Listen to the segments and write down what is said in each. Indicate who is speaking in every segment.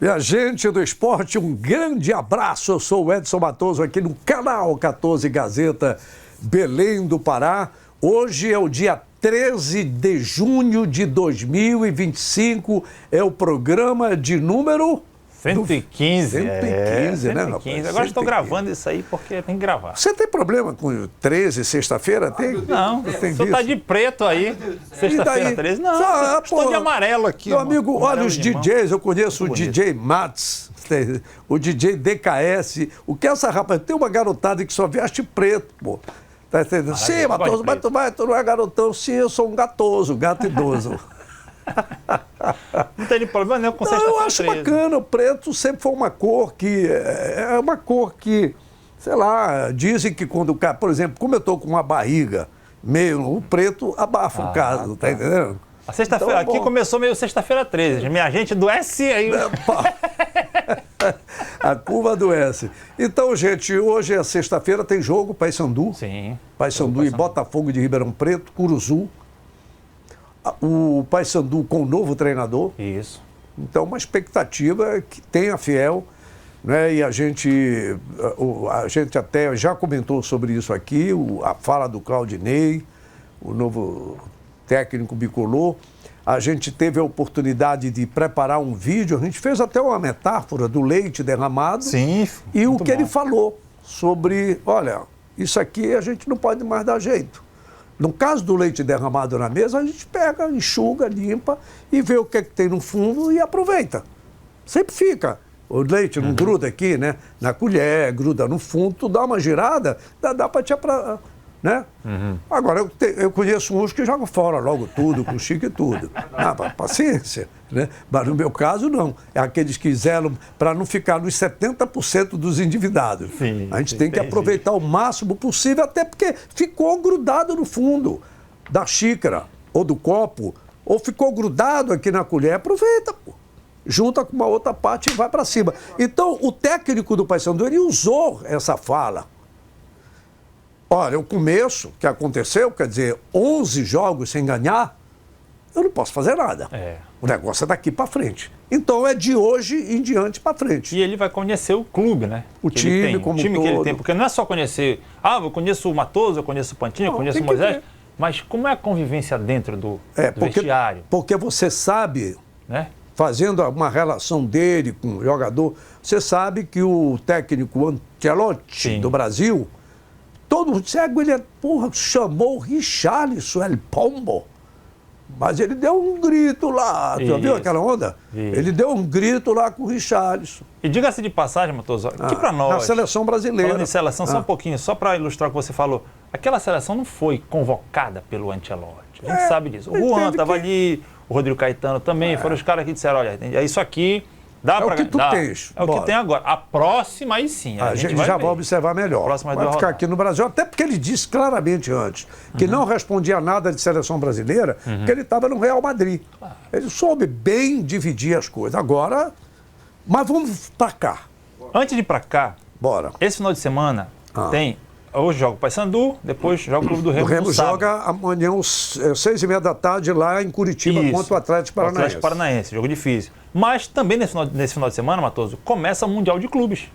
Speaker 1: Minha gente do esporte, um grande abraço. Eu sou o Edson Matoso aqui no canal 14 Gazeta, Belém do Pará. Hoje é o dia 13 de junho de 2025. É o programa de número
Speaker 2: 115.
Speaker 1: 115, né,
Speaker 2: 115. Agora estou gravando isso aí porque tem que gravar.
Speaker 1: Você tem problema com 13, sexta-feira? Tem?
Speaker 2: Não, o senhor está de preto aí, sexta-feira 13. Não, estou de amarelo aqui.
Speaker 1: Meu amigo, olha os DJs, eu conheço o DJ Mats, o DJ DKS. O que é essa rapaz? Tem uma garotada que só veste preto, pô. Tá entendendo? Sim, Matoso, mas tu não é garotão. Sim, eu sou um gatoso, gato idoso.
Speaker 2: Não tem problema nenhum com sexta-feira 13.
Speaker 1: Eu acho bacana, o preto sempre foi uma cor que... É uma cor que, sei lá, dizem que quando o cara... Por exemplo, como eu estou com uma barriga meio... O preto abafa o caso, tá entendendo?
Speaker 2: A sexta-feira
Speaker 1: então,
Speaker 2: aqui começou meio sexta-feira 13. Minha gente adoece aí.
Speaker 1: A curva adoece. Então, gente, hoje é sexta-feira, tem jogo, Paysandu.
Speaker 2: Sim.
Speaker 1: Paysandu e Botafogo de Ribeirão Preto, Curuzu. O Paysandu com o novo treinador.
Speaker 2: Isso.
Speaker 1: Então, uma expectativa é que tenha Fiel, né? E a gente até já comentou sobre isso aqui, a fala do Claudinei, o novo técnico bicolor. A gente teve a oportunidade de preparar um vídeo, a gente fez até uma metáfora do leite derramado.
Speaker 2: Sim,
Speaker 1: e o que ele falou sobre, olha, isso aqui a gente não pode mais dar jeito. No caso do leite derramado na mesa, a gente pega, enxuga, limpa e vê o que é que tem no fundo e aproveita. Sempre fica. O leite não gruda aqui, né? Na colher, gruda no fundo, tu dá uma girada, dá para te... Né? Agora, eu conheço uns que jogam fora logo tudo, com chique e tudo. Paciência. Né? Mas no meu caso, não. É aqueles que zelam para não ficar nos 70% dos endividados.
Speaker 2: Sim,
Speaker 1: a gente tem que aproveitar o máximo possível, até porque ficou grudado no fundo da xícara ou do copo, ou ficou grudado aqui na colher. Aproveita, pô. Junta com uma outra parte e vai para cima. Então, o técnico do Paysandu, ele usou essa fala. Olha, o começo que aconteceu, quer dizer, 11 jogos sem ganhar, eu não posso fazer nada. O negócio é daqui para frente. Então é de hoje em diante para frente.
Speaker 2: E ele vai conhecer o clube, né?
Speaker 1: O time como
Speaker 2: o time
Speaker 1: todo.
Speaker 2: que ele tem, porque não é só conhecer, eu conheço o Matoso, eu conheço o Pantinho, eu conheço o Moisés, mas como é a convivência dentro do vestiário?
Speaker 1: Porque você sabe,
Speaker 2: né?
Speaker 1: Fazendo uma relação dele com o jogador, você sabe que o técnico Ancelotti do Brasil, todo cego, ele chamou o Richarlison, El Pombo. Mas ele deu um grito lá. Tu viu aquela onda? Isso. Ele deu um grito lá com o Richarlison.
Speaker 2: E diga-se de passagem, Matoso, aqui para nós...
Speaker 1: Na seleção brasileira.
Speaker 2: Falando em seleção, só um pouquinho, só para ilustrar o que você falou. Aquela seleção não foi convocada pelo Ancelotti. A gente sabe disso. O Juan estava ali, o Rodrigo Caetano também. Foram os caras que disseram, olha, é isso aqui... Dá
Speaker 1: é
Speaker 2: pra...
Speaker 1: o que tu tens.
Speaker 2: É o que tem agora. A próxima, aí sim.
Speaker 1: A gente já vai observar melhor. Vai ficar aqui no Brasil, até porque ele disse claramente antes que não respondia nada de seleção brasileira, porque ele estava no Real Madrid. Ele soube bem dividir as coisas. Agora, mas vamos para cá.
Speaker 2: Antes de ir para cá,
Speaker 1: bora.
Speaker 2: Esse final de semana tem... Hoje joga o Paysandu, depois joga o Clube do Remo.
Speaker 1: O Remo joga amanhã às 6h30 da tarde lá em Curitiba contra o Atlético Paranaense.
Speaker 2: O Atlético Paranaense, jogo difícil. Mas também nesse final de semana, Matoso, começa o Mundial de Clubes.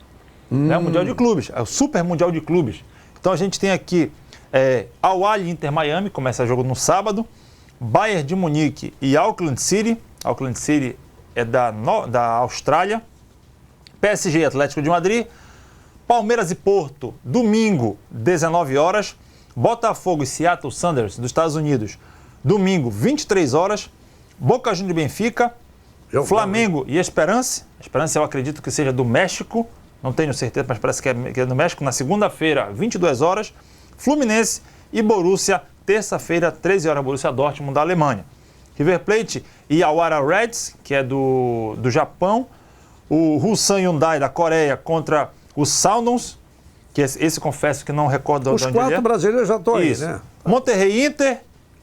Speaker 2: Né? O Mundial de Clubes, é o Super Mundial de Clubes. Então a gente tem aqui Al-Ahly Inter Miami, começa o jogo no sábado. Bayern de Munique e Auckland City. Auckland City é da Austrália. PSG e Atlético de Madrid. Palmeiras e Porto, domingo, 19 horas. Botafogo e Seattle Sounders, dos Estados Unidos, domingo, 23 horas. Boca Juniors e Benfica. Flamengo e Esperance. Esperance eu acredito que seja do México. Não tenho certeza, mas parece que é do México. Na segunda-feira, 22 horas. Fluminense e Borussia, terça-feira, 13 horas. Borussia Dortmund, da Alemanha. River Plate e Awara Reds, que é do Japão. O Ulsan Hyundai, da Coreia, contra... Os Sounders, que esse confesso que não recordo
Speaker 1: de onde ele é. Os 4 brasileiros já estão aí, né?
Speaker 2: Monterrey Inter,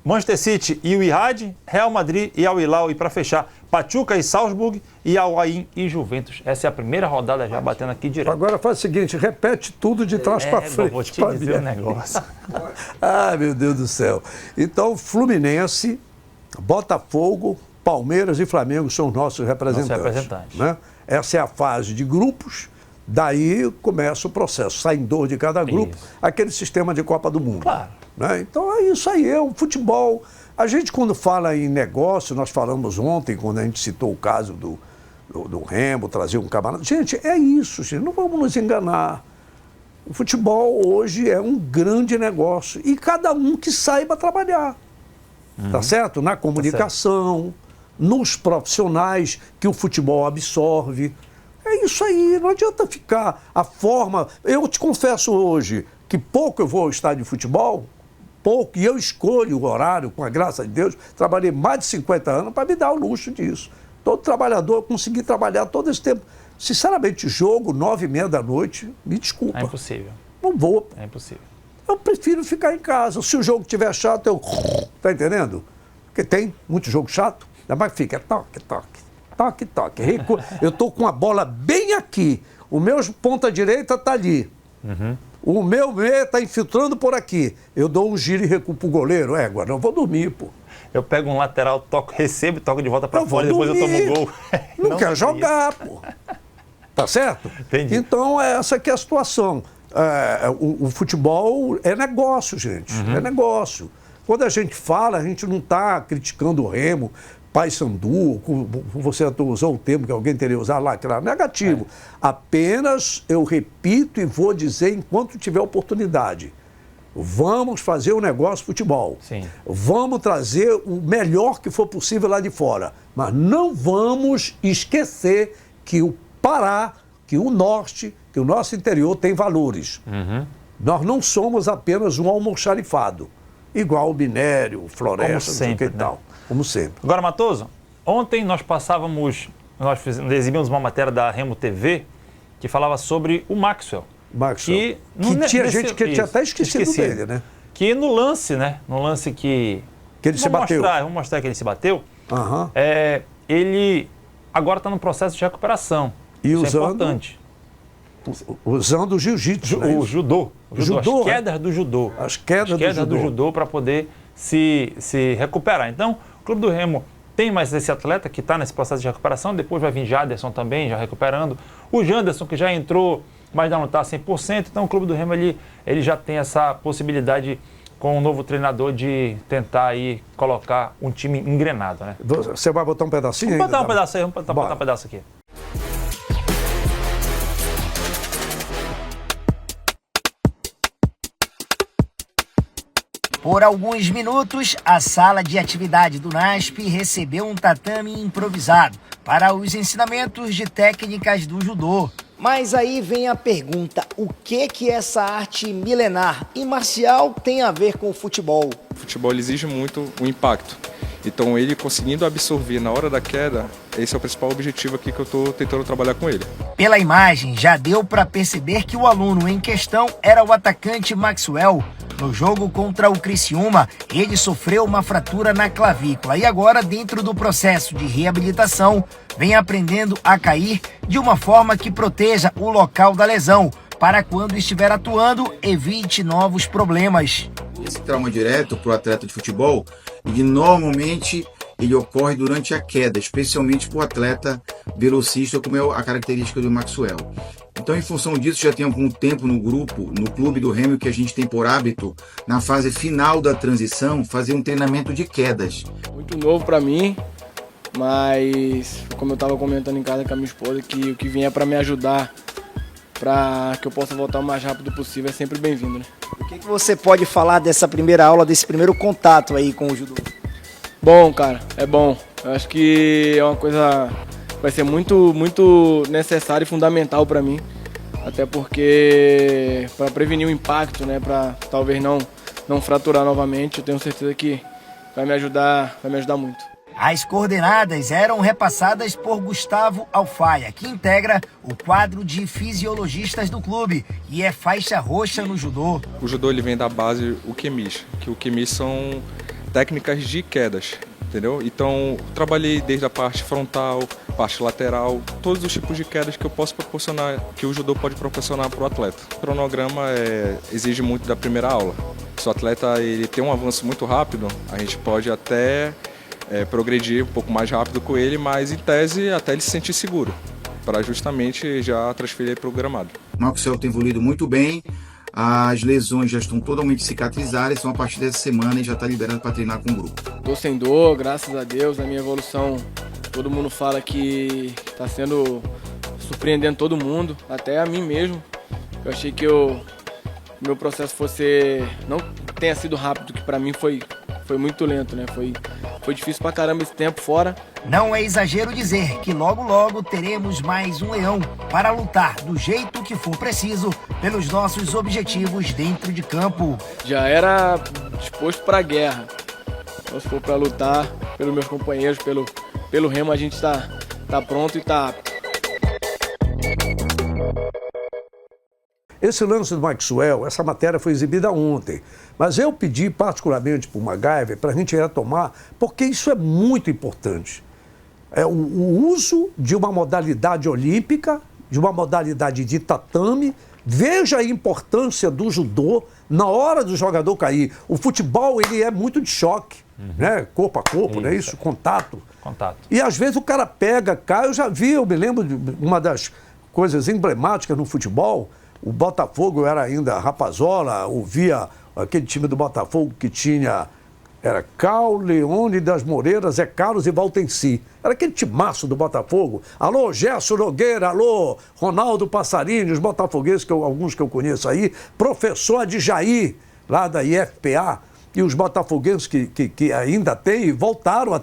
Speaker 2: Manchester City e o Ittihad, Real Madrid e Al Hilal. E para fechar, Pachuca e Salzburg e Al Ain e Juventus. Essa é a primeira rodada já batendo aqui direto.
Speaker 1: Agora faz o seguinte, repete tudo de trás para frente.
Speaker 2: Vou te dizer um negócio.
Speaker 1: Ai, meu Deus do céu. Então, Fluminense, Botafogo, Palmeiras e Flamengo são os nossos representantes. Né? Essa é a fase de grupos, daí começa o processo. Saem 2 de cada grupo, aquele sistema de Copa do Mundo.
Speaker 2: Claro.
Speaker 1: Né? Então é isso aí, é o futebol. A gente, quando fala em negócio, nós falamos ontem, quando a gente citou o caso do Remo, trazer um camarada. Gente, é isso, gente, não vamos nos enganar. O futebol hoje é um grande negócio e cada um que saiba trabalhar, tá certo? Na comunicação, nos profissionais que o futebol absorve. É isso aí, não adianta ficar a forma... Eu te confesso hoje que pouco eu vou ao estádio de futebol, pouco, e eu escolho o horário, com a graça de Deus, trabalhei mais de 50 anos para me dar o luxo disso. Todo trabalhador, eu consegui trabalhar todo esse tempo. Sinceramente, jogo 9h30 da noite, me desculpa.
Speaker 2: É impossível.
Speaker 1: Não vou.
Speaker 2: É impossível.
Speaker 1: Eu prefiro ficar em casa. Se o jogo estiver chato, eu... Tá entendendo? Porque tem muito jogo chato, ainda mais fica toque, toque, toque, toque. Eu tô com a bola bem aqui. O meu ponta direita tá ali. O meu meia tá infiltrando por aqui. Eu dou um giro e recuo pro goleiro. Agora eu vou dormir, pô.
Speaker 2: Eu pego um lateral, toco, recebo e toco de volta para fora e depois eu tomo um gol.
Speaker 1: Não quero jogar, pô. Tá certo?
Speaker 2: Entendi.
Speaker 1: Então, essa que é a situação. O futebol é negócio, gente. É negócio. Quando a gente fala, a gente não está criticando o Remo, Paysandu, você usou o termo que alguém teria usado lá, que era negativo. Apenas eu repito e vou dizer enquanto tiver oportunidade. Vamos fazer o negócio futebol.
Speaker 2: Sim.
Speaker 1: Vamos trazer o melhor que for possível lá de fora. Mas não vamos esquecer que o Pará, que o Norte, que o nosso interior tem valores. Nós não somos apenas um almoxarifado, igual o minério, floresta,
Speaker 2: Como sempre,
Speaker 1: não sei o que e tal. Como sempre.
Speaker 2: Agora, Matoso, ontem nós exibimos uma matéria da Remo TV que falava sobre o Maxwell.
Speaker 1: Que tinha gente que tinha até esquecido dele, né?
Speaker 2: Que no lance, né? No lance que
Speaker 1: ele se bateu.
Speaker 2: Vamos mostrar que ele se bateu. Ele agora está no processo de recuperação. Isso é importante.
Speaker 1: Usando o jiu-jitsu, né?
Speaker 2: O judô. As quedas do judô.
Speaker 1: As quedas do judô
Speaker 2: para poder se recuperar. Então, o Clube do Remo tem mais esse atleta que está nesse processo de recuperação. Depois vai vir Jaderson também, já recuperando. O Janderson, que já entrou, mas ainda não está 100%. Então, o Clube do Remo ele já tem essa possibilidade com o novo treinador de tentar aí colocar um time engrenado, né?
Speaker 1: Você vai botar um pedacinho?
Speaker 2: Vamos botar um pedaço aí, vamos botar um pedaço aqui.
Speaker 3: Por alguns minutos, a sala de atividade do NASP recebeu um tatame improvisado para os ensinamentos de técnicas do judô. Mas aí vem a pergunta, o que essa arte milenar e marcial tem a ver com o futebol?
Speaker 4: O futebol exige muito o impacto. Então ele conseguindo absorver na hora da queda, esse é o principal objetivo aqui que eu estou tentando trabalhar com ele.
Speaker 3: Pela imagem, já deu para perceber que o aluno em questão era o atacante Maxwell. No jogo contra o Criciúma, ele sofreu uma fratura na clavícula e agora, dentro do processo de reabilitação, vem aprendendo a cair de uma forma que proteja o local da lesão, para quando estiver atuando, evite novos problemas.
Speaker 5: Esse trauma direto para o atleta de futebol, normalmente ele ocorre durante a queda, especialmente para o atleta velocista, como é a característica do Maxwell. Então, em função disso, já tem algum tempo no clube do Remo, que a gente tem por hábito, na fase final da transição, fazer um treinamento de quedas.
Speaker 6: Muito novo para mim, mas como eu estava comentando em casa com a minha esposa, que o que vier para me ajudar, para que eu possa voltar o mais rápido possível, é sempre bem-vindo, né?
Speaker 3: O que você pode falar dessa primeira aula, desse primeiro contato aí com o judô?
Speaker 6: Bom, cara, é bom. Eu acho que é uma coisa que vai ser muito necessária e fundamental para mim. Até porque, para prevenir o impacto, né, para talvez não fraturar novamente, eu tenho certeza que vai me ajudar muito.
Speaker 3: As coordenadas eram repassadas por Gustavo Alfaia, que integra o quadro de fisiologistas do clube e é faixa roxa no judô.
Speaker 4: O judô ele vem da base o Kemish, que o Kemish são técnicas de quedas, entendeu? Então, trabalhei desde a parte frontal, parte lateral, todos os tipos de quedas que eu posso proporcionar, que o judô pode proporcionar para o atleta. O cronograma exige muito da primeira aula. Se o atleta ele tem um avanço muito rápido, a gente pode até progredir um pouco mais rápido com ele, mas em tese até ele se sentir seguro. para justamente já transferir para o gramado.
Speaker 5: O Maxwell tem evoluído muito bem, as lesões já estão totalmente cicatrizadas, então a partir dessa semana ele já está liberado para treinar com o grupo.
Speaker 6: Tô sem dor, graças a Deus, a minha evolução, todo mundo fala que está sendo surpreendendo todo mundo, até a mim mesmo. Eu achei que o meu processo não tenha sido rápido, que para mim foi muito lento, né? Foi difícil pra caramba esse tempo fora.
Speaker 3: Não é exagero dizer que logo logo teremos mais um leão para lutar do jeito que for preciso pelos nossos objetivos dentro de campo.
Speaker 6: Já era disposto pra guerra. Então, se for pra lutar pelos meus companheiros, pelo Remo, a gente tá pronto e tá apto.
Speaker 1: Esse lance do Maxwell, essa matéria foi exibida ontem, mas eu pedi particularmente para o MacGyver para a gente retomar, porque isso é muito importante. É o uso de uma modalidade olímpica, de uma modalidade de tatame. Veja a importância do judô na hora do jogador cair. O futebol, ele é muito de choque, né? Corpo a corpo, né? Isso, contato. E às vezes o cara pega, cai. Eu me lembro de uma das coisas emblemáticas no futebol. O Botafogo, eu era ainda rapazola, ouvia aquele time do Botafogo que tinha, era Cal, Leone das Moreiras, Zé Carlos e Valtenci. Era aquele timaço do Botafogo. Alô, Gerson Nogueira, alô, Ronaldo Passarini, os botafogueses, alguns que eu conheço aí, professor Adjair, lá da IFPA, e os botafoguenses que ainda tem, voltaram,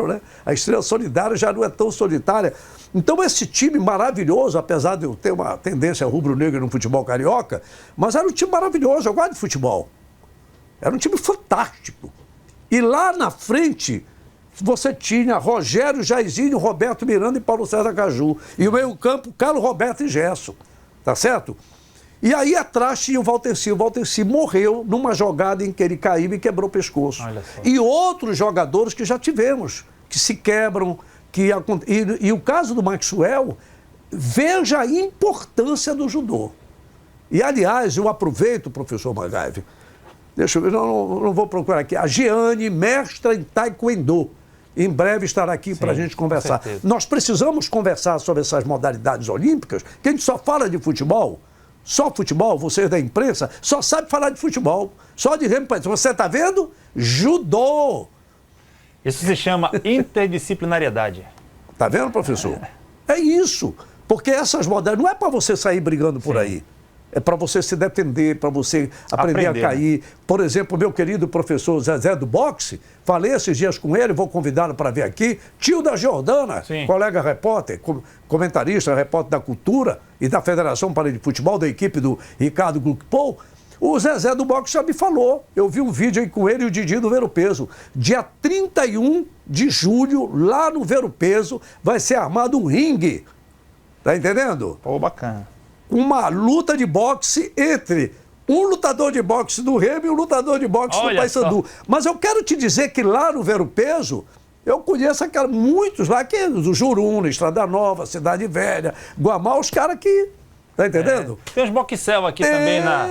Speaker 1: né? A Estrela Solidária já não é tão solitária. Então esse time maravilhoso, apesar de eu ter uma tendência rubro-negra no futebol carioca, mas era um time maravilhoso, eu gosto de futebol. Era um time fantástico. E lá na frente, você tinha Rogério, Jairzinho, Roberto Miranda e Paulo César Caju. E o meio-campo, Carlos Roberto e Gerson. Tá certo? E aí atrás tinha o Valtenci. O Valtenci morreu numa jogada em que ele caiu e quebrou o pescoço. E outros jogadores que já tivemos, que se quebram. E o caso do Maxwell, veja a importância do judô. E, aliás, eu aproveito, professor MacGyver, deixa eu ver, não vou procurar aqui, a Giane, mestra em Taekwondo, em breve estará aqui para a gente conversar. Nós precisamos conversar sobre essas modalidades olímpicas, que a gente só fala de futebol, vocês da imprensa, só sabe falar de futebol, só de remo. Você está vendo? Judô!
Speaker 2: Isso se chama interdisciplinariedade.
Speaker 1: Tá vendo, professor? É isso. Porque essas modalidades não é para você sair brigando por aí. É para você se defender, para você aprender a cair. Né? Por exemplo, meu querido professor Zezé do boxe, falei esses dias com ele, vou convidá-lo para vir aqui, tio da Jordana, colega repórter, comentarista, repórter da Cultura e da Federação Paraibana de Futebol, da equipe do Ricardo Gluckpol. O Zezé do boxe já me falou. Eu vi um vídeo aí com ele e o Didi do Ver o Peso. Dia 31 de julho, lá no Ver o Peso, vai ser armado um ringue. Tá entendendo?
Speaker 2: Pô, bacana.
Speaker 1: Uma luta de boxe entre um lutador de boxe do Remo e um lutador de boxe do Paysandu. Mas eu quero te dizer que lá no Ver o Peso, eu conheço muitos lá, que é do Juruna, Estrada Nova, Cidade Velha, Guamá, os caras que... Tá entendendo?
Speaker 2: Tem uns boxel aqui também na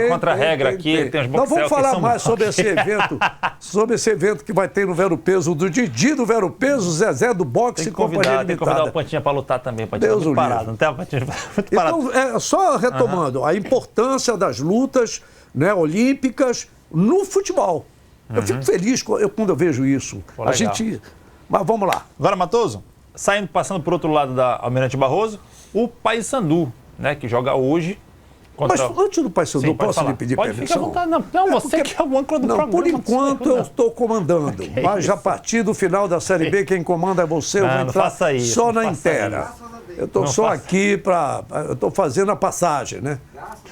Speaker 2: contra-regra aqui. Tem uns boxel.
Speaker 1: Nós vamos falar mais sobre esse evento que vai ter no Ver o Peso, do Didi do Ver o Peso, Zezé do boxe e companhia limitada.
Speaker 2: Tem que convidar o Pantinha para lutar também.
Speaker 1: Deus
Speaker 2: muito parado. Não tem uma Pantinha muito parado.
Speaker 1: Então, só retomando, a importância das lutas, né, olímpicas no futebol. Eu fico feliz quando eu vejo isso.
Speaker 2: Pô,
Speaker 1: mas vamos lá.
Speaker 2: Agora, Matoso, passando por outro lado da Almirante Barroso, o Paysandu, né, que joga hoje contra...
Speaker 1: Mas antes do Paysandu, posso lhe pedir permissão?
Speaker 2: Ficar à vontade. Não, você que é o âncora do programa.
Speaker 1: Por enquanto eu estou comandando, mas a partir do final da Série B, quem comanda é você, eu vou entrar só na inteira. Eu estou só aqui para... Eu estou fazendo a passagem, né?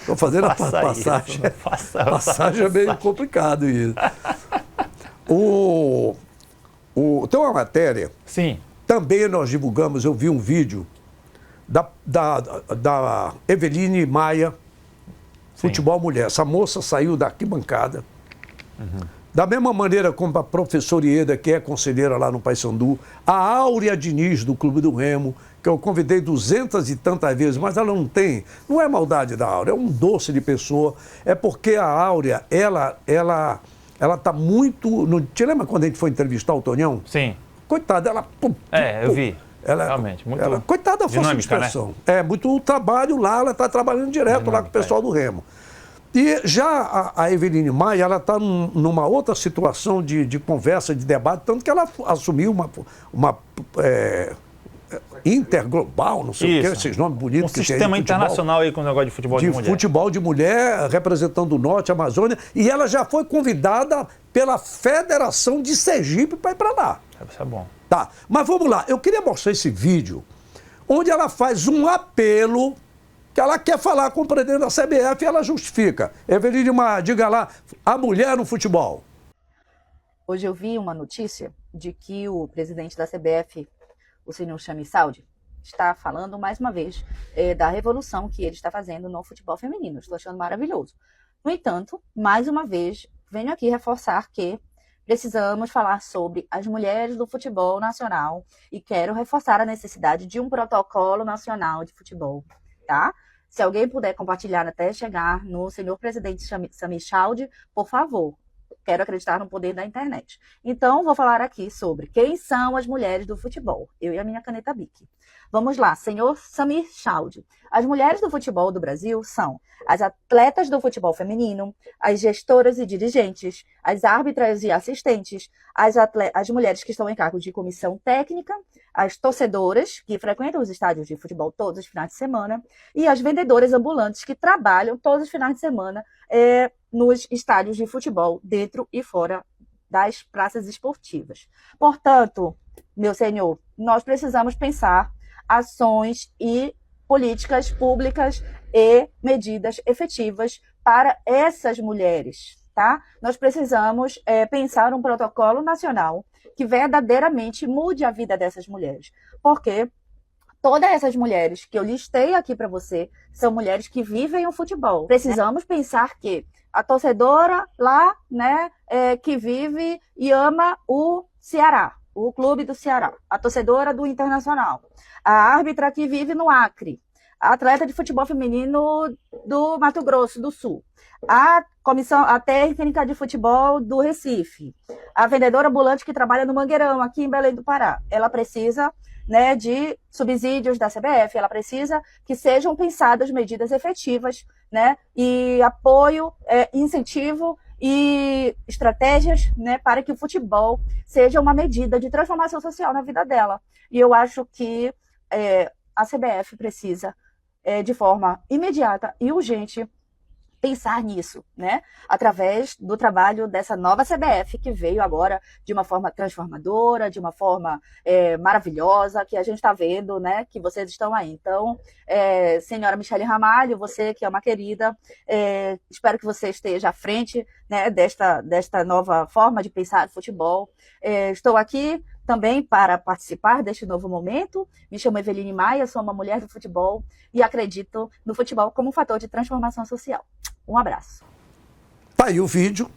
Speaker 1: Estou fazendo a passagem. Passagem é meio complicado isso. Tem uma matéria.
Speaker 2: Sim.
Speaker 1: Também nós divulgamos, eu vi um vídeo da Eveline Maia, futebol mulher. Essa moça saiu da arquibancada. Da mesma maneira como a professora Ieda, que é conselheira lá no Paysandu, a Áurea Diniz, do Clube do Remo, que eu convidei 200 e tantas vezes, mas ela não é maldade da Áurea, é um doce de pessoa. É porque a Áurea, ela está muito... Te lembra quando a gente foi entrevistar o Tonhão?
Speaker 2: Sim.
Speaker 1: Coitada, ela...
Speaker 2: Eu vi. Realmente, muito
Speaker 1: coitada da força de
Speaker 2: dinâmica,
Speaker 1: expressão.
Speaker 2: né?
Speaker 1: É muito trabalho lá, ela está trabalhando direto
Speaker 2: Dinâmica,
Speaker 1: lá com o pessoal do Remo. E já a Eveline Maia, ela está numa outra situação de conversa, de debate, tanto que ela assumiu uma interglobal, não sei o que, esses nomes bonitos que tem.
Speaker 2: Sistema internacional aí com o negócio de futebol de mulher.
Speaker 1: Futebol de mulher, representando o Norte, a Amazônia, e ela já foi convidada pela Federação de Sergipe para ir para lá.
Speaker 2: Isso é bom.
Speaker 1: Tá, mas vamos lá, eu queria mostrar esse vídeo, onde ela faz um apelo que ela quer falar com o presidente da CBF e ela justifica. Eveline Maia, diga lá, a mulher no futebol.
Speaker 7: Hoje eu vi uma notícia de que o presidente da CBF, o senhor Sami Saudi, está falando mais uma vez da revolução que ele está fazendo no futebol feminino. Estou achando maravilhoso. No entanto, mais uma vez, venho aqui reforçar que precisamos falar sobre as mulheres do futebol nacional e quero reforçar a necessidade de um protocolo nacional de futebol, tá? Se alguém puder compartilhar até chegar no senhor presidente Sami Saudi, por favor. Quero acreditar no poder da internet. Então, vou falar aqui sobre quem são as mulheres do futebol. Eu e a minha caneta Bic. Vamos lá, senhor Sami Saudi. As mulheres do futebol do Brasil são as atletas do futebol feminino, as gestoras e dirigentes, as árbitras e assistentes, as mulheres que estão em cargo de comissão técnica, as torcedoras que frequentam os estádios de futebol todos os finais de semana e as vendedoras ambulantes que trabalham todos os finais de semana nos estádios de futebol, dentro e fora das praças esportivas. Portanto, meu senhor, nós precisamos pensar ações e políticas públicas e medidas efetivas para essas mulheres, tá? Nós precisamos pensar um protocolo nacional que verdadeiramente mude a vida dessas mulheres, porque todas essas mulheres que eu listei aqui para você são mulheres que vivem o futebol. Precisamos pensar que a torcedora lá, né, que vive e ama o Ceará, o clube do Ceará, a torcedora do Internacional, a árbitra que vive no Acre, a atleta de futebol feminino do Mato Grosso do Sul, a técnica de futebol do Recife, a vendedora ambulante que trabalha no Mangueirão, aqui em Belém do Pará. Ela precisa, né, de subsídios da CBF, ela precisa que sejam pensadas medidas efetivas, né, e apoio, incentivo e estratégias, né, para que o futebol seja uma medida de transformação social na vida dela. E eu acho que a CBF precisa, de forma imediata e urgente, pensar nisso, né? Através do trabalho dessa nova CBF que veio agora de uma forma transformadora, de uma forma maravilhosa, que a gente está vendo, né? Que vocês estão aí. Então, senhora Michele Ramalho, você que é uma querida, espero que você esteja à frente, né, desta nova forma de pensar o futebol. Estou aqui também para participar deste novo momento. Me chamo Eveline Maia, sou uma mulher do futebol e acredito no futebol como um fator de transformação social. Um abraço.
Speaker 1: Tá aí o vídeo.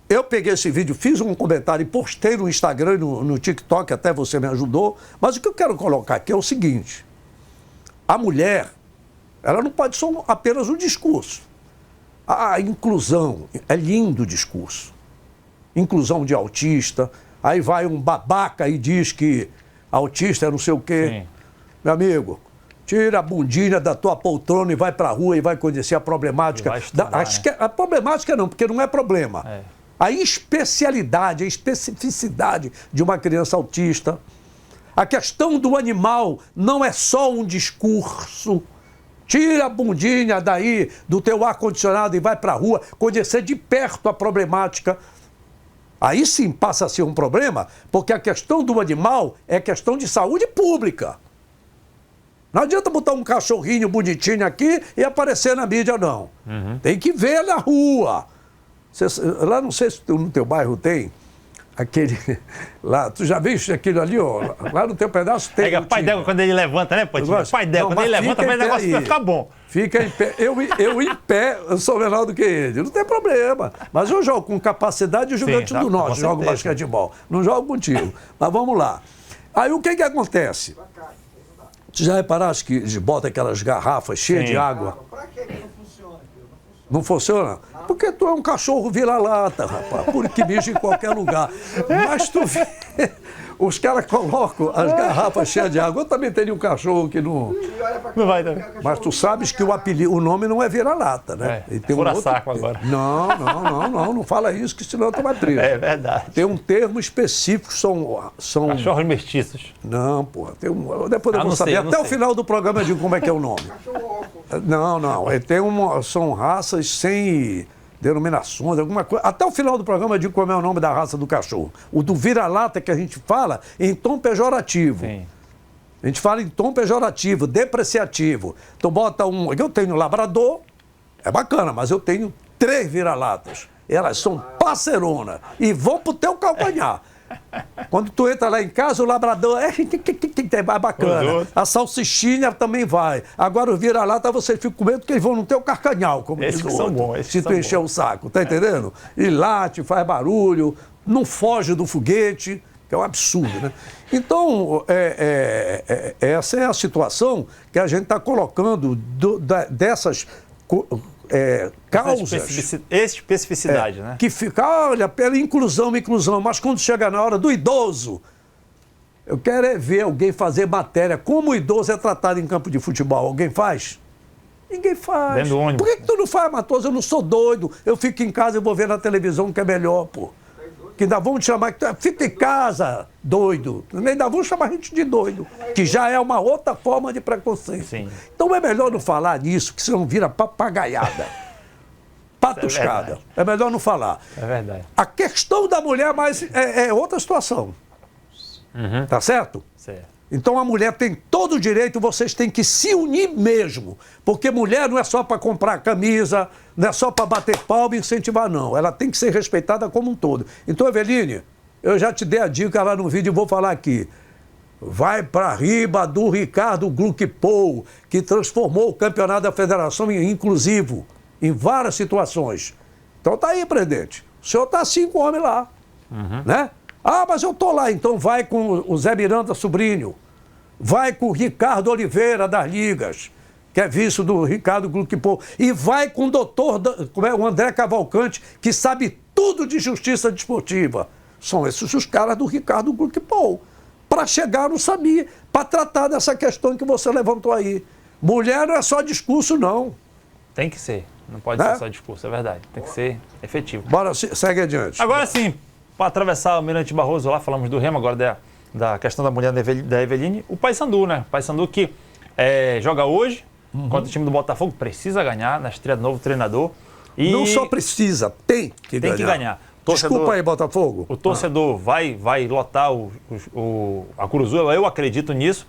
Speaker 1: Eu peguei esse vídeo, fiz um comentário e postei no Instagram e no TikTok, até você me ajudou. Mas o que eu quero colocar aqui é o seguinte. A mulher, ela não pode ser apenas um discurso. A inclusão, é lindo o discurso. Inclusão de autista. Aí vai um babaca e diz que autista é não sei o quê. Sim. Meu amigo, tira a bundinha da tua poltrona e vai pra rua e vai conhecer a problemática. A problemática não, porque não é problema. A especialidade, a especificidade de uma criança autista. A questão do animal não é só um discurso. Tira a bundinha daí do teu ar-condicionado e vai pra rua conhecer de perto a problemática. Aí sim passa a ser um problema, porque a questão do animal é questão de saúde pública. Não adianta botar um cachorrinho bonitinho aqui e aparecer na mídia, não. Tem que ver na rua. Lá, não sei se no teu bairro tem aquele... Lá, tu já viste aquilo ali, ó? Lá no teu pedaço tem...
Speaker 2: Pega pai d'égua quando ele levanta, né, Potinho? Pai d'égua, quando ele levanta, o negócio vai ficar bom.
Speaker 1: Fica em pé. Eu em pé, eu sou menor do que ele. Não tem problema. Mas eu jogo com capacidade de Gigante do Norte, jogo basquetebol. Não jogo contigo. Mas vamos lá. Aí o que acontece? Tu já reparaste que bota aquelas garrafas cheias de água? Pra que não funciona? Não funciona? Porque tu é um cachorro vira-lata, rapaz. Por que bicho em qualquer lugar. Mas tu vê... Os caras colocam as garrafas cheias de água. Eu também teria um cachorro que não...
Speaker 2: Não vai também.
Speaker 1: Mas tu sabes que o nome não é vira-lata, né?
Speaker 2: É,
Speaker 1: E tem
Speaker 2: fura-saco agora.
Speaker 1: Não fala isso, que senão tu vai triste.
Speaker 2: É verdade.
Speaker 1: Tem um termo específico, são...
Speaker 2: Cachorros mestiços.
Speaker 1: Não, porra, tem um... Depois eu vou
Speaker 2: não
Speaker 1: saber.
Speaker 2: sei, eu não
Speaker 1: Até o
Speaker 2: sei.
Speaker 1: final do programa eu digo como é que é o nome. Não, são raças sem denominações, alguma coisa. Até o final do programa eu digo como é o nome da raça do cachorro. O do vira-lata que a gente fala em tom pejorativo.
Speaker 2: Sim.
Speaker 1: A gente fala em tom pejorativo, depreciativo. Tu bota um... Eu tenho labrador, é bacana, mas eu tenho 3 vira-latas. Elas são parceronas e vão pro teu calcanhar. Quando tu entra lá em casa, o labrador é bacana. A salsichinha também vai. Agora o vira-lata você fica com medo que eles vão no teu carcanhal, como
Speaker 2: Esses
Speaker 1: diz o
Speaker 2: que são
Speaker 1: outro.
Speaker 2: bons, esses
Speaker 1: Se
Speaker 2: que
Speaker 1: tu
Speaker 2: são
Speaker 1: encher o saco, tá entendendo? E late, faz barulho, não foge do foguete, que é um absurdo, né? Então, essa é a situação que a gente está colocando dessas causas.
Speaker 2: Especificidade, né?
Speaker 1: Que fica, olha, pela inclusão, mas quando chega na hora do idoso, eu quero é ver alguém fazer matéria. Como o idoso é tratado em campo de futebol? Alguém faz? Ninguém faz.
Speaker 2: Dentro do ônibus.
Speaker 1: Por que tu não faz, Matoso? Eu não sou doido. Eu fico em casa e vou ver na televisão que é melhor, pô. Que ainda vão te chamar, fica em casa, doido. Ainda vão chamar a gente de doido, que já é uma outra forma de preconceito.
Speaker 2: Sim.
Speaker 1: Então é melhor não falar nisso, que senão vira papagaiada. Patuscada. É melhor não falar.
Speaker 2: É verdade.
Speaker 1: A questão da mulher é outra situação. Tá certo?
Speaker 2: Certo.
Speaker 1: Então a mulher tem todo o direito, vocês têm que se unir mesmo. Porque mulher não é só para comprar camisa, não é só para bater palma e incentivar, não. Ela tem que ser respeitada como um todo. Então, Eveline, eu já te dei a dica lá no vídeo e vou falar aqui. Vai para riba do Ricardo Gluckpol, que transformou o campeonato da federação em inclusivo, em várias situações. Então tá aí, presidente. O senhor tá assim com o homem lá. Né? Ah, mas eu tô lá. Então vai com o Zé Miranda Sobrinho. Vai com o Ricardo Oliveira das Ligas, que é vice do Ricardo Gluckpol. E vai com o doutor, o André Cavalcante, que sabe tudo de justiça desportiva. São esses os caras do Ricardo Gluckpol. Para chegar no Samir, para tratar dessa questão que você levantou aí. Mulher não é só discurso, não.
Speaker 2: Tem que ser. Não pode ser só discurso, é verdade. Tem que ser efetivo.
Speaker 1: Bora, segue adiante.
Speaker 2: Agora sim, para atravessar o Almirante Barroso lá, falamos do Remo, agora da questão da mulher da Eveline. O Paysandu, né? O Paysandu que joga hoje contra o time do Botafogo, precisa ganhar na estreia do novo treinador. E
Speaker 1: não só precisa, tem que ganhar. Desculpa aí, Botafogo.
Speaker 2: O torcedor vai lotar a Curuzu, eu acredito nisso,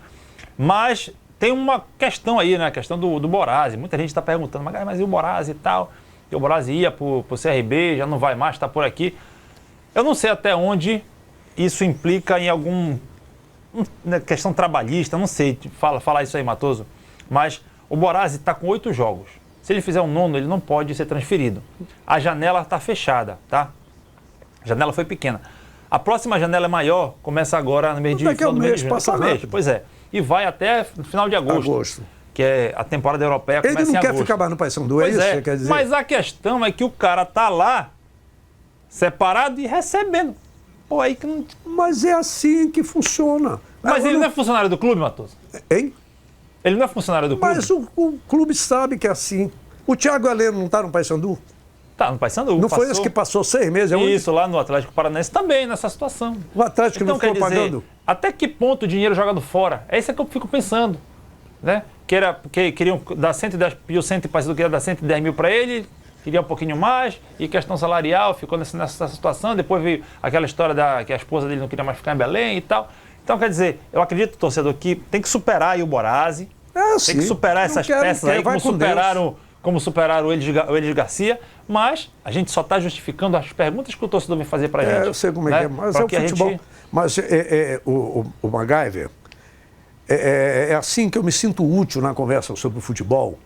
Speaker 2: mas tem uma questão aí, né? A questão do Borazzi. Muita gente está perguntando, mas e o Borazzi e tal? Que o Borazzi ia para o CRB, já não vai mais, está por aqui. Eu não sei até onde isso implica em alguma questão trabalhista, não sei falar isso aí, Matoso, mas o Borazzi está com 8 jogos. Se ele fizer um 9º, ele não pode ser transferido. A janela está fechada, tá? A janela foi pequena. A próxima janela é maior, começa agora no mês de
Speaker 1: junho. Passa rápido.
Speaker 2: Pois é. E vai até no final de agosto. Que é a temporada europeia, começa em agosto.
Speaker 1: Ele não quer ficar mais no Paysandu, é isso que você quer dizer?
Speaker 2: Mas a questão é que o cara tá lá, separado e recebendo. Pô, aí que não...
Speaker 1: Mas é assim que funciona.
Speaker 2: Mas ele não é funcionário do clube, Matoso?
Speaker 1: Hein?
Speaker 2: Ele não é funcionário do clube?
Speaker 1: Mas o clube sabe que é assim. O Thiago Heleno não está no Paysandu?
Speaker 2: Tá, no Paysandu.
Speaker 1: Não foi esse que passou 6 meses?
Speaker 2: Isso, lá no Atlético Paranaense também, nessa situação.
Speaker 1: O Atlético
Speaker 2: então,
Speaker 1: não ficou pagando?
Speaker 2: Até que ponto o dinheiro jogado fora? É isso que eu fico pensando. Né? Que queriam dar 110, e o Centro Paysandu queria dar 110 mil para ele, queria um pouquinho mais, e questão salarial, ficou nessa situação. Depois veio aquela história que a esposa dele não queria mais ficar em Belém e tal. Então, quer dizer, eu acredito, torcedor, que tem que superar aí o Borazzi, tem que superar essas peças aí, como superaram o Elias Garcia, mas a gente só está justificando as perguntas que o torcedor vem fazer para a gente.
Speaker 1: Eu sei como é que é, mas é o futebol. Mas o MacGyver, é assim que eu me sinto útil na conversa sobre o futebol,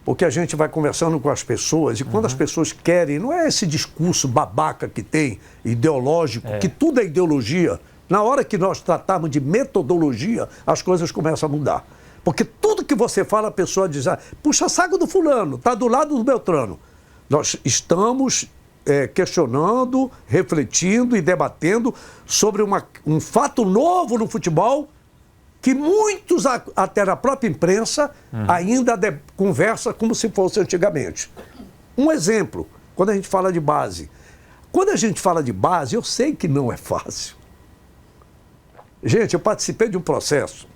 Speaker 1: porque a gente vai conversando com as pessoas e quando as pessoas querem, não é esse discurso babaca que tem, ideológico, que tudo é ideologia. Na hora que nós tratarmos de metodologia, as coisas começam a mudar. Porque tudo que você fala, a pessoa diz, puxa saco do fulano, está do lado do Beltrano. Nós estamos questionando, refletindo e debatendo sobre um fato novo no futebol que muitos, até na própria imprensa, ainda conversa como se fosse antigamente. Um exemplo, quando a gente fala de base. Quando a gente fala de base, eu sei que não é fácil. Gente, eu participei de um processo.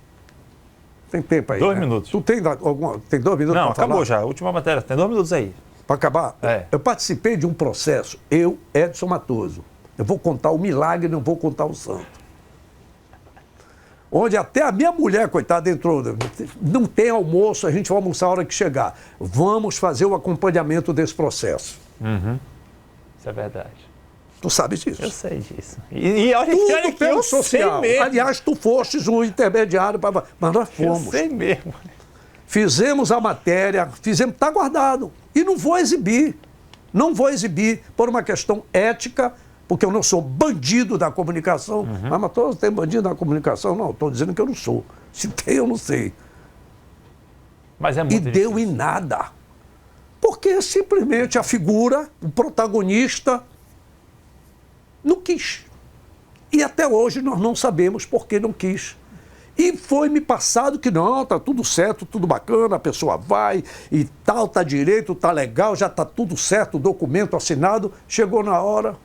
Speaker 1: Tem tempo aí,
Speaker 2: 2
Speaker 1: né?
Speaker 2: minutos.
Speaker 1: Tu tem 2 minutos
Speaker 2: Não,
Speaker 1: para falar?
Speaker 2: acabou já. A última matéria. Tem 2 minutos aí.
Speaker 1: Para acabar?
Speaker 2: É.
Speaker 1: Eu participei de um processo, eu, Edson Matoso. Eu vou contar o milagre, não vou contar o santo. Onde até a minha mulher, coitada, entrou. Não tem almoço, a gente vai almoçar a hora que chegar. Vamos fazer o acompanhamento desse processo.
Speaker 2: Isso é verdade.
Speaker 1: Tu sabes disso.
Speaker 2: Eu sei disso. E olha
Speaker 1: Tudo
Speaker 2: que
Speaker 1: pelo
Speaker 2: eu
Speaker 1: social.
Speaker 2: sei mesmo.
Speaker 1: Aliás, tu fostes o intermediário, mas nós
Speaker 2: Eu
Speaker 1: fomos.
Speaker 2: sei mesmo.
Speaker 1: Fizemos a matéria, está guardado. E não vou exibir. Não vou exibir por uma questão ética, porque eu não sou bandido da comunicação. Mas Matoso tem bandido da comunicação? Não, estou dizendo que eu não sou. Se tem, eu não sei.
Speaker 2: Mas é muito
Speaker 1: E deu
Speaker 2: difícil.
Speaker 1: em nada. Porque simplesmente a figura, o protagonista, não quis. E até hoje nós não sabemos por que não quis. E foi-me passado que não, tá tudo certo, tudo bacana, a pessoa vai e tal, tá direito, tá legal, já tá tudo certo, o documento assinado, chegou na hora.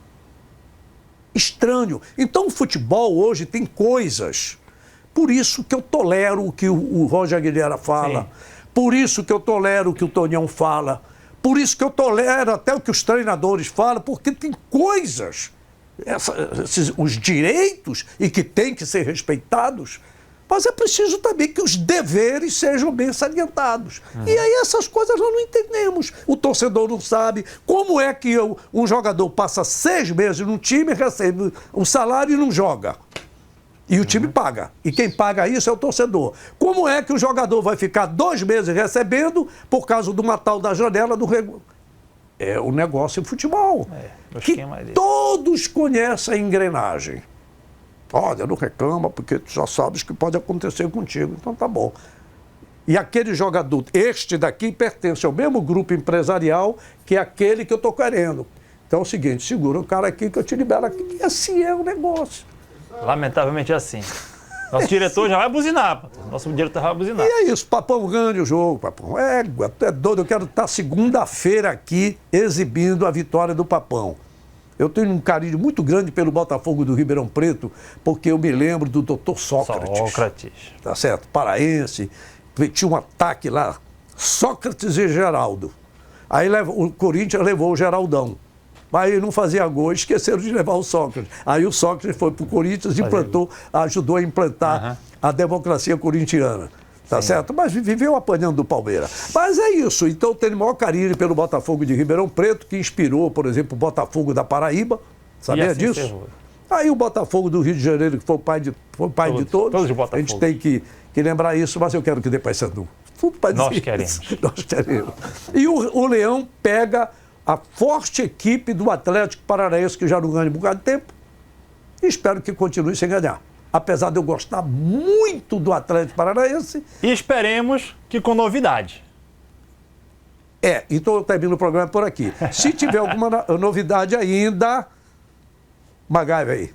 Speaker 1: Estranho. Então o futebol hoje tem coisas. Por isso que eu tolero o que o Roger Aguilera fala.
Speaker 2: Sim.
Speaker 1: Por isso que eu tolero o que o Tonião fala. Por isso que eu tolero até o que os treinadores falam, porque tem coisas, os direitos, e que têm que ser respeitados, mas é preciso também que os deveres sejam bem salientados. E aí essas coisas nós não entendemos. O torcedor não sabe como é que um jogador passa 6 meses num time, recebe um salário e não joga. E o time paga. E quem paga isso é o torcedor. Como é que o jogador vai ficar 2 meses recebendo por causa de uma tal da janela do regulamento? É o negócio em futebol.
Speaker 2: O
Speaker 1: Que
Speaker 2: esquema é desse.
Speaker 1: todos conhecem a engrenagem. Olha, não reclama, porque tu já sabes que pode acontecer contigo. Então tá bom. E aquele jogador, este daqui, pertence ao mesmo grupo empresarial que é aquele que eu estou querendo. Então é o seguinte, segura o cara aqui que eu te libero aqui. E assim é o negócio.
Speaker 2: Lamentavelmente é assim. Nosso diretor já vai buzinar. Nosso diretor vai buzinar.
Speaker 1: E é isso, Papão ganha o jogo, Papão. Tu é doido, eu quero estar segunda-feira aqui exibindo a vitória do Papão. Eu tenho um carinho muito grande pelo Botafogo do Ribeirão Preto, porque eu me lembro do Dr. Sócrates. Tá certo? Paraense. Tinha um ataque lá, Sócrates e Geraldo. Aí o Corinthians levou o Geraldão. Aí ele não fazia gol, esqueceram de levar o Sócrates. Aí o Sócrates foi para o Corinthians e ajudou a implantar a democracia corintiana. Tá certo? Mas viveu apanhando do Palmeiras. Mas é isso. Então eu tenho o maior carinho pelo Botafogo de Ribeirão Preto, que inspirou, por exemplo, o Botafogo da Paraíba. Sabia
Speaker 2: assim
Speaker 1: disso?
Speaker 2: encerrou.
Speaker 1: Aí o Botafogo do Rio de Janeiro, que foi o pai de todos.
Speaker 2: Todos de Botafogo.
Speaker 1: A gente tem que lembrar isso, mas eu quero que dê para Sandu.
Speaker 2: Nós queremos.
Speaker 1: Nós queremos. E o Leão pega a forte equipe do Atlético Paranaense, que já não ganha um bocado de tempo, e espero que continue sem ganhar. Apesar de eu gostar muito do Atlético Paranaense.
Speaker 2: E esperemos que com novidade.
Speaker 1: Então eu termino o programa por aqui. Se tiver alguma novidade ainda, MacGyver aí.